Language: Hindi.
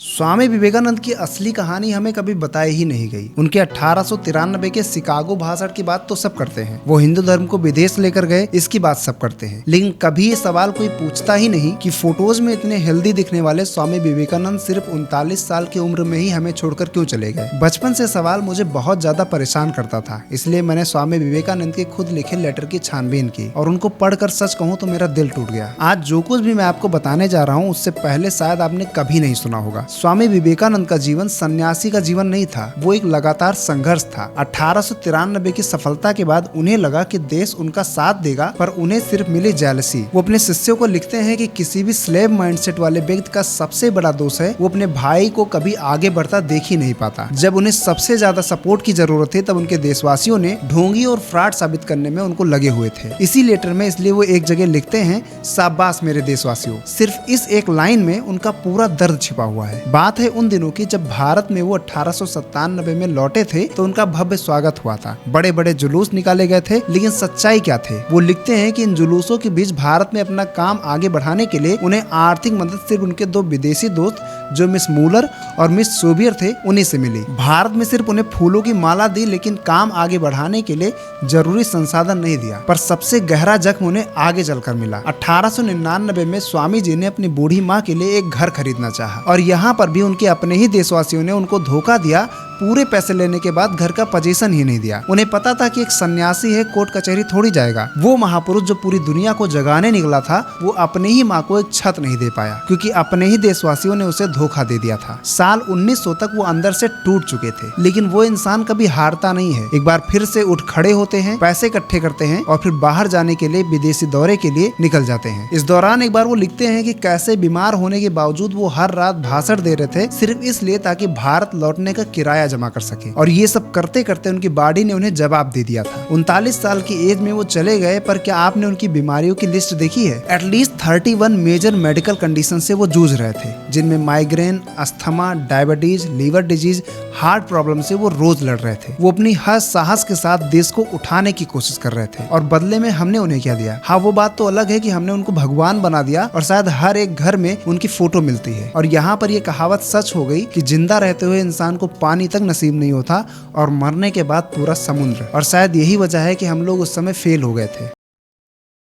स्वामी विवेकानंद की असली कहानी हमें कभी बताई ही नहीं गई। उनके 1893 के शिकागो भाषण की बात तो सब करते हैं, वो हिंदू धर्म को विदेश लेकर गए इसकी बात सब करते हैं, लेकिन कभी ये सवाल कोई पूछता ही नहीं कि फोटोज में इतने हेल्दी दिखने वाले स्वामी विवेकानंद सिर्फ 39 साल की उम्र में ही हमें छोड़कर क्यों चले गए। बचपन से सवाल मुझे बहुत ज्यादा परेशान करता था, इसलिए मैंने स्वामी विवेकानंद के खुद लिखे लेटर की छानबीन की और उनको पढ़कर सच कहूँ तो मेरा दिल टूट गया। आज जो कुछ भी मैं आपको बताने जा रहा हूँ उससे पहले शायद आपने कभी नहीं सुना होगा। स्वामी विवेकानंद का जीवन सन्यासी का जीवन नहीं था, वो एक लगातार संघर्ष था। 1893 की सफलता के बाद उन्हें लगा कि देश उनका साथ देगा, पर उन्हें सिर्फ मिली जेलसी। वो अपने शिष्यों को लिखते हैं कि किसी भी स्लेव माइंडसेट वाले व्यक्ति का सबसे बड़ा दोष है वो अपने भाई को कभी आगे बढ़ता देख ही नहीं पाता। जब उन्हें सबसे ज्यादा सपोर्ट की जरूरत थी तब उनके देशवासियों ने ढोंगी और फ्रॉड साबित करने में उनको लगे हुए थे। इसी लेटर में इसलिए वो एक जगह लिखते हैं, शाबाश मेरे देशवासियों। सिर्फ इस एक लाइन में उनका पूरा दर्द छिपा हुआ है। बात है उन दिनों की जब भारत में वो 1897 में लौटे थे तो उनका भव्य स्वागत हुआ था। बड़े बड़े जुलूस निकाले गए थे, लेकिन सच्चाई क्या थे। वो लिखते हैं कि इन जुलूसों के बीच भारत में अपना काम आगे बढ़ाने के लिए उन्हें आर्थिक मदद सिर्फ उनके दो विदेशी दोस्त जो मिस मूलर और मिस सोबियर थे उन्हीं से मिली। भारत में सिर्फ उन्हें फूलों की माला दी, लेकिन काम आगे बढ़ाने के लिए जरूरी संसाधन नहीं दिया। पर सबसे गहरा जख्म उन्हें आगे चलकर मिला। 1899 में स्वामी जी ने अपनी बूढ़ी माँ के लिए एक घर खरीदना चाहा और यहाँ पर भी उनके अपने ही देशवासियों ने उनको धोखा दिया। पूरे पैसे लेने के बाद घर का पोजीशन ही नहीं दिया। उन्हें पता था कि एक सन्यासी है, कोर्ट कचहरी थोड़ी जाएगा। वो महापुरुष जो पूरी दुनिया को जगाने निकला था, वो अपने ही माँ को एक छत नहीं दे पाया क्योंकि अपने ही देशवासियों ने उसे धोखा दे दिया था। साल 1900 तक वो अंदर से टूट चुके थे, लेकिन वो इंसान कभी हारता नहीं है। एक बार फिर से उठ खड़े होते हैं, पैसे इकट्ठे करते हैं और फिर बाहर जाने के लिए विदेशी दौरे के लिए निकल जाते हैं। इस दौरान एक बार वो लिखते हैं कि कैसे बीमार होने के बावजूद वो हर रात भाषण दे रहे थे, सिर्फ इसलिए ताकि भारत लौटने का किराया जमा कर सके। और ये सब करते करते उनकी बॉडी ने उन्हें जवाब दे दिया था। 39 साल की एज में वो चले गए, पर क्या आपने उनकी बीमारियों की लिस्ट देखी है? एटलीस्ट 31 मेजर मेडिकल कंडीशन से वो जूझ रहे थे, जिनमें migraine, asthma, diabetes, liver disease, heart problem से वो रोज लड़ रहे थे। वो अपनी हर साहस के साथ देश को उठाने की कोशिश कर रहे थे और बदले में हमने उन्हें क्या दिया? हाँ, वो बात तो अलग है कि हमने उनको भगवान बना दिया और शायद हर एक घर में उनकी फोटो मिलती है। और यहाँ पर ये कहावत सच हो गई कि जिंदा रहते हुए इंसान को पानी तक नसीब नहीं होता और मरने के बाद पूरा समुद्र। और शायद यही वजह है कि हम लोग उस समय फेल हो गए थे।